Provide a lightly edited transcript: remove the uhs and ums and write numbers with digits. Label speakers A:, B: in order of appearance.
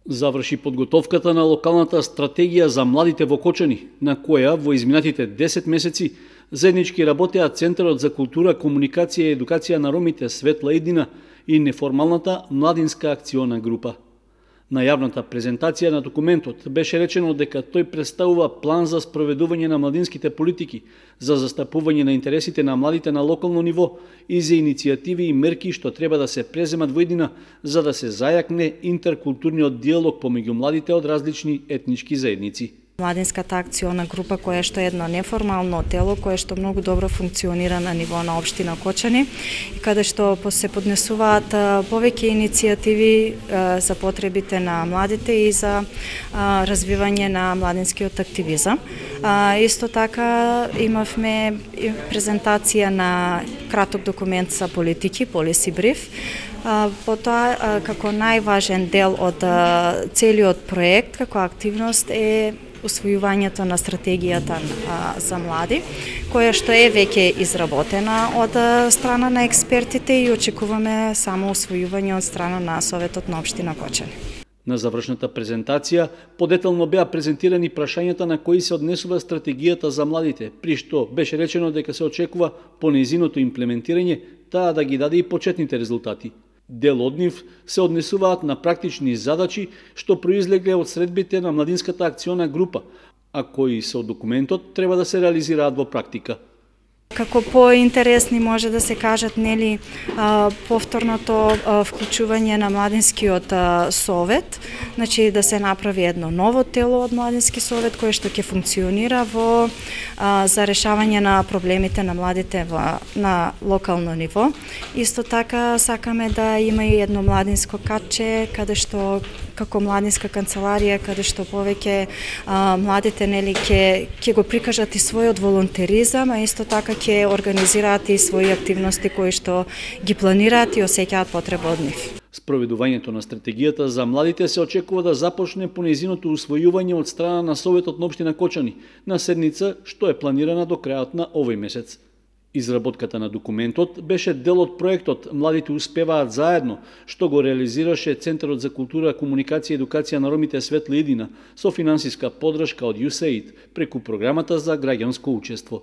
A: Заврши подготовката на локалната стратегија за младите во Кочани, на која во изминатите 10 месеци заеднички работеа Центарот за култура, комуникација и едукација на ромите Светла Иднина и неформалната младинска акциона група. На јавната презентација на документот беше речено дека тој представува план за спроведување на младинските политики, за застапување на интересите на младите на локално ниво и за иницијативи и мерки што треба да се преземат во Иднина за да се зајакне интеркултурниот диалог помеѓу младите од различни етнички заедници.
B: Младинската акциона група, која што е едно неформално тело, кое што многу добро функционира на ниво на општина Кочани и каде што се поднесуваат повеќе иницијативи за потребите на младите и за развивање на младинскиот активизам. Исто така имавме презентација на краток документ за политики, policy brief. Потоа, како најважен дел од целиот проект, како активност е усвојувањето на стратегијата за млади, која што е веќе изработена од страна на експертите и очекуваме само усвојување од страна на Советот на општина Кочани.
A: На завршната презентација подетално беа презентирани прашањата на кои се однесува стратегијата за младите, при што беше речено дека се очекува по нејзиното имплементирање таа да ги даде и почетните резултати. Дел од нив се однесуваат на практични задачи што произлегле од средбите на младинската акциона група, а кои со документот треба да се реализираат во практика.
B: Како поинтересни може да се кажат нели повторното вклучување на младинскиот совет, значи да се направи едно ново тело од младински совет кое што ќе функционира за решавање на проблемите на младите на локално ниво. Исто така сакаме да има и едно младинско катче каде што како младинска канцеларија каде што повеќе младите нели ќе го прикажат и својот волонтеризам, а исто така ќе организираат и своји активности кои што ги планираат и осеќаат потреба од нив.
A: Спроведувањето на стратегијата за младите се очекува да започне по нејзиното усвојување од страна на Советот на општина Кочани на седница што е планирана до крајот на овој месец. Изработката на документот беше дел од проектот Младите успеваат заедно, што го реализираше Центарот за култура, комуникација и едукација на ромите Светла Иднина со финансиска поддршка од USAID преку програмата за граѓанско учество.